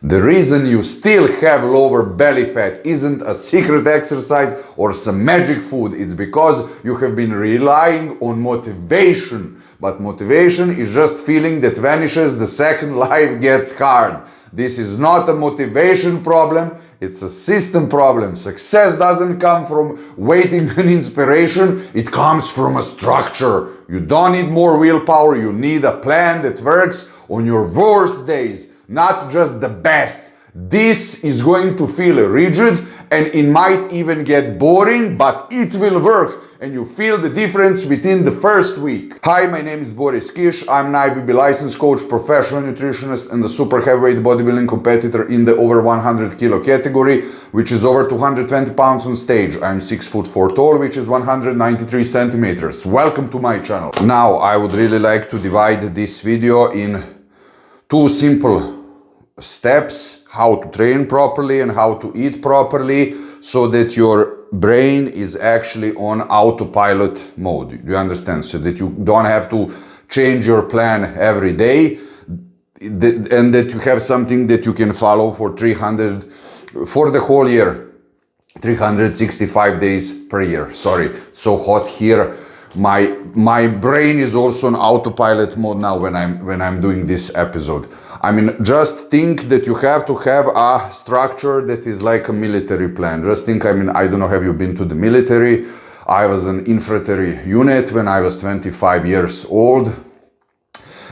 The reason you still have lower belly fat isn't a secret exercise or some magic food. It's because you have been relying on motivation. But motivation is just feeling that vanishes the second life gets hard. This is not a motivation problem. It's a system problem. Success doesn't come from waiting on inspiration. It comes from a structure. You don't need more willpower. You need a plan that works on your worst days, not just the best. This is going to feel rigid and it might even get boring, but it will work. And you feel the difference within the first week. Hi, my name is Boris Kish. I'm an IBB licensed coach, professional nutritionist, and a super heavyweight bodybuilding competitor in the over 100 kilo category, which is over 220 pounds on stage. I'm 6'4" tall, which is 193 centimeters. Welcome to my channel. Now, I would really like to divide this video in two simple steps: how to train properly and how to eat properly, so that your brain is actually on autopilot mode. Do you understand? So that you don't have to change your plan every day, and that you have something that you can follow for the whole year, 365 days per year. Sorry, so hot here. My brain is also on autopilot mode now when I'm doing this episode. I mean, just think that you have to have a structure that is like a military plan. Just think, I mean, I don't know, have you been to the military? I was an infantry unit when I was 25 years old.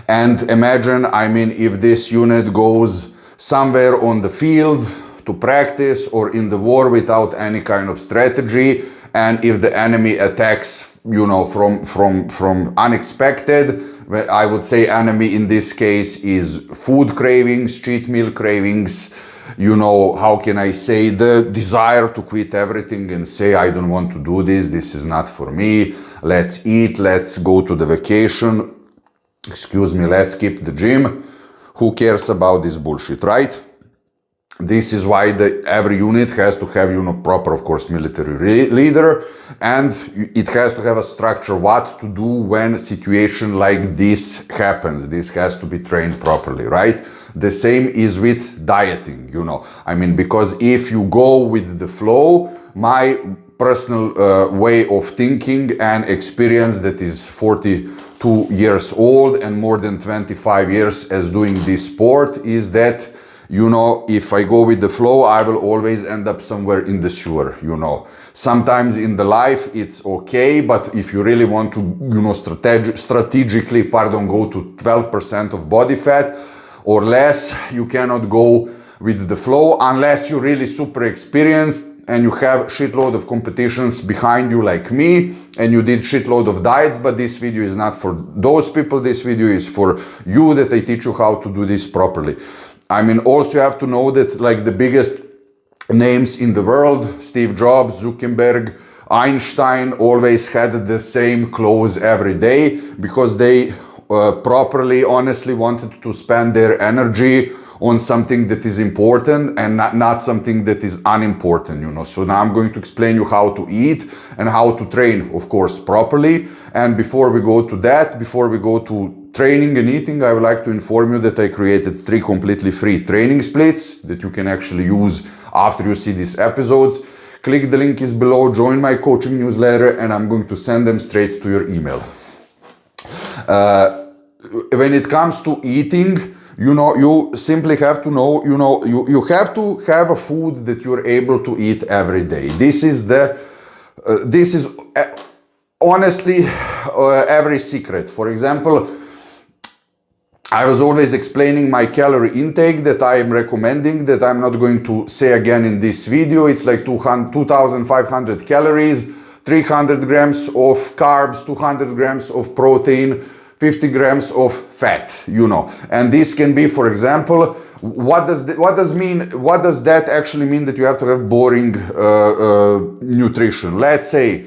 And imagine, I mean, if this unit goes somewhere on the field to practice or in the war without any kind of strategy, and if the enemy attacks, you know, from unexpected, I would say enemy in this case is food cravings, cheat meal cravings, you know, how can I say, the desire to quit everything and say, I don't want to do this, this is not for me, let's eat, let's go to the vacation, excuse me, let's skip the gym. Who cares about this bullshit, right? This is why every unit has to have, you know, proper, of course, military leader, and it has to have a structure what to do when a situation like this happens. This has to be trained properly, right? The same is with dieting, you know. I mean, because if you go with the flow, my personal way of thinking and experience that is 42 years old and more than 25 years as doing this sport is that, you know, if I go with the flow, I will always end up somewhere in the sewer, you know. Sometimes in the life it's okay, but if you really want to, you know, strategically, go to 12% of body fat or less, you cannot go with the flow unless you're really super experienced and you have shitload of competitions behind you like me, and you did shitload of diets. But this video is not for those people. This video is for you, that I teach you how to do this properly. I mean, also you have to know that like the biggest names in the world, Steve Jobs, Zuckerberg, Einstein, always had the same clothes every day because they properly, honestly wanted to spend their energy on something that is important and not something that is unimportant, you know. So now I'm going to explain you how to eat and how to train, of course, properly. And before we go to that, before we go to training and eating, I would like to inform you that I created 3 completely free training splits that you can actually use after you see these episodes. Click the link is below, join my coaching newsletter, and I'm going to send them straight to your email. When it comes to eating, you know, you simply have to know, you know, you have to have a food that you're able to eat every day. This is honestly every secret. For example, I was always explaining my calorie intake that I am recommending, that I'm not going to say again in this video. It's like 2,500 calories, 300 grams of carbs, 200 grams of protein, 50 grams of fat, you know. And this can be, for example, what does that actually mean, that you have to have boring nutrition? Let's say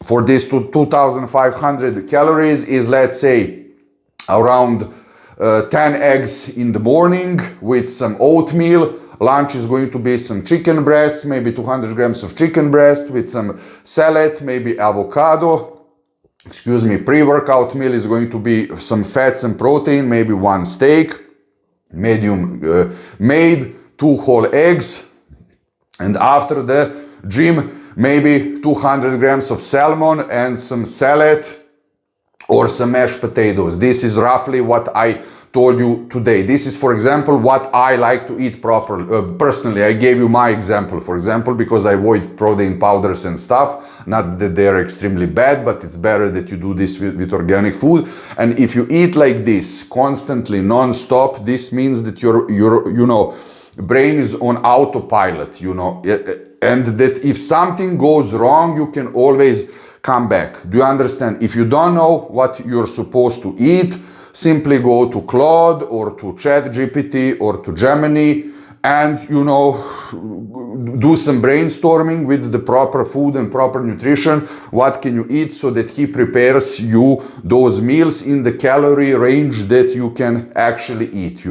for this 2,500 calories is, let's say, around 10 eggs in the morning with some oatmeal. Lunch is going to be some chicken breasts, maybe 200 grams of chicken breast with some salad, maybe avocado. Excuse me, pre-workout meal is going to be some fats and protein, maybe 1 steak. made 2 whole eggs, and after the gym, maybe 200 grams of salmon and some salad or some mashed potatoes. This is roughly what I told you today. This is, for example, what I like to eat properly. Personally, I gave you my example, for example, because I avoid protein powders and stuff. Not that they're extremely bad, but it's better that you do this with organic food. And if you eat like this constantly, non-stop, this means that your brain is on autopilot, and that if something goes wrong, you can always come back. Do you understand? If you don't know what you're supposed to eat, simply go to Claude or to ChatGPT or to Gemini and, do some brainstorming with the proper food and proper nutrition. What can you eat so that he prepares you those meals in the calorie range that you can actually eat,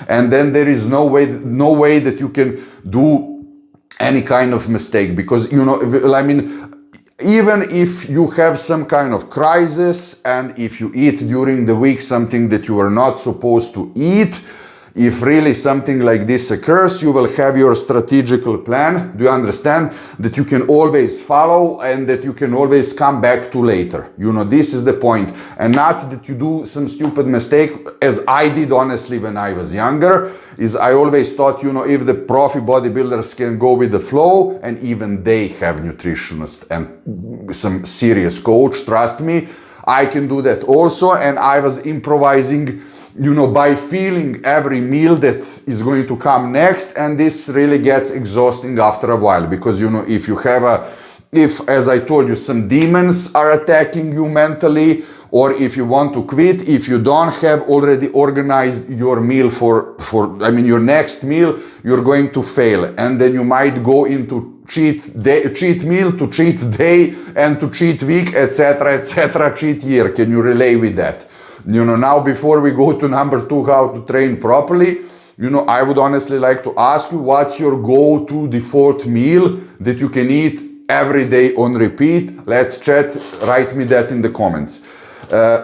And then there is no way that you can do any kind of mistake because, even if you have some kind of crisis and if you eat during the week something that you are not supposed to eat, if really something like this occurs, you will have your strategical plan. Do you understand? That you can always follow and that you can always come back to later. This is the point. And not that you do some stupid mistake, as I did honestly when I was younger, is I always thought, if the profi bodybuilders can go with the flow, and even they have nutritionists and some serious coach, trust me, I can do that also. And I was improvising, by feeling every meal that is going to come next. And this really gets exhausting after a while because, if, as I told you, some demons are attacking you mentally, or if you want to quit, if you don't have already organized your meal your next meal, you're going to fail. And then you might go into cheat meal to cheat day and to cheat week, etc., cheat year. Can you relate with that? Now before we go to number 2, how to train properly, I would honestly like to ask you, what's your go-to default meal that you can eat every day on repeat? Let's chat, write me that in the comments.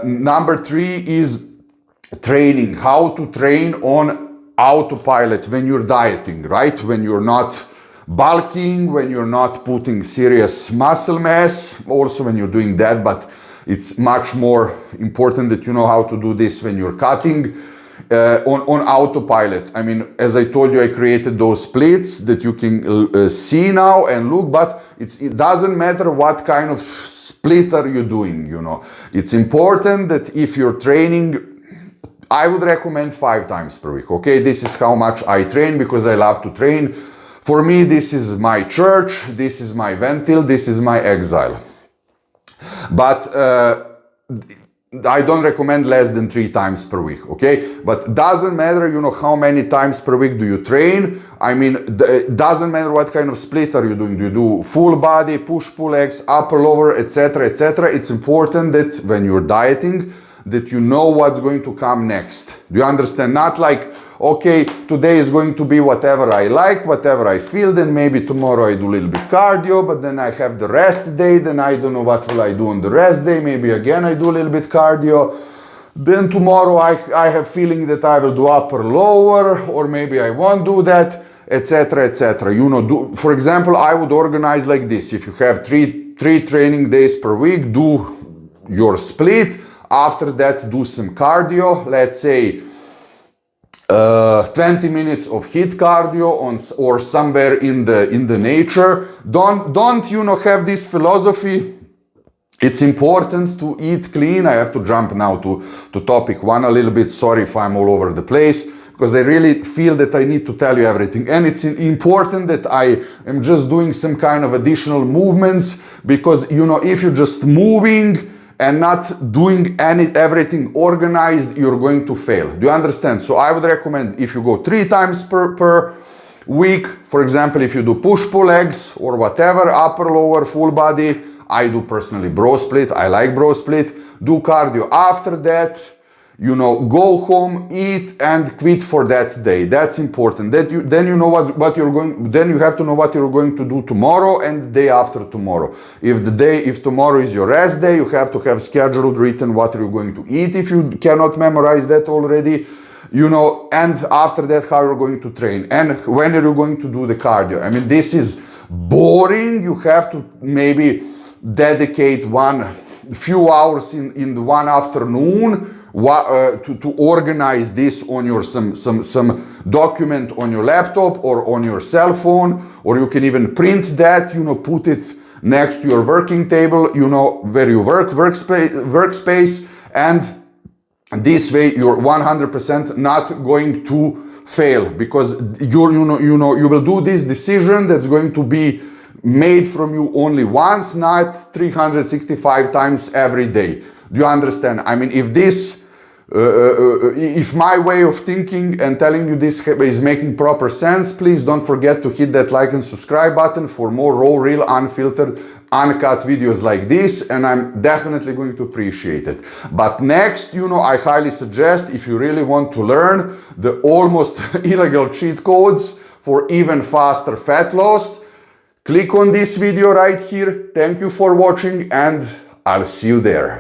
Number 3 is training. How to train on autopilot when you're dieting, right? When you're not bulking, when you're not putting serious muscle mass, also when you're doing that, but it's much more important that you know how to do this when you're cutting on autopilot. As I told you, I created those splits that you can see now and look, but it doesn't matter what kind of split are you doing, It's important that if you're training, I would recommend 5 times per week, okay? This is how much I train because I love to train. For me, this is my church, this is my ventil, this is my exile. But I don't recommend less than 3 times per week, okay? But doesn't matter, how many times per week do you train. It doesn't matter what kind of split are you doing. Do you do full body, push-pull legs, upper, lower, etc., etc.? It's important that when you're dieting, that you know what's going to come next. Do you understand? Not like, okay, today is going to be whatever I like, whatever I feel, then maybe tomorrow I do a little bit cardio, but then I have the rest day, then I don't know what will I do on the rest day, maybe again I do a little bit cardio, then tomorrow I have feeling that I will do upper, lower, or maybe I won't do that, etc., etc. For example, I would organize like this. If you have three training days per week, do your split. After that, do some cardio, let's say 20 minutes of HIIT cardio or somewhere in the nature. Don't have this philosophy. It's important to eat clean. I have to jump now to topic 1 a little bit. Sorry if I'm all over the place, because I really feel that I need to tell you everything. And it's important that I am just doing some kind of additional movements, because if you're just moving and not doing everything organized, you're going to fail. Do you understand? So I would recommend, if you go 3 times per week, for example, if you do push-pull legs or whatever, upper, lower, full body, I do personally bro split. I like bro split. Do cardio after that. Go home, eat, and quit for that day. That's important. Then you know what you're going. Then you have to know what you're going to do tomorrow and the day after tomorrow. If tomorrow is your rest day, you have to have scheduled, written what you're going to eat. If you cannot memorize that already, you know, and after that, how you're going to train and when are you going to do the cardio. I mean, this is boring. You have to maybe dedicate few hours in the one afternoon to organize this on your some document on your laptop or on your cell phone, or you can even print that, you know, put it next to your working table, you know, where you workspace, and this way you're 100% not going to fail, because you will do this decision that's going to be made from you only once, not 365 times every day. Do you understand? I mean, if my way of thinking and telling you this is making proper sense, please don't forget to hit that like and subscribe button for more raw, real, unfiltered, uncut videos like this, and I'm definitely going to appreciate it. But next, you know, I highly suggest, if you really want to learn the almost illegal cheat codes for even faster fat loss, click on this video right here. Thank you for watching, and I'll see you there.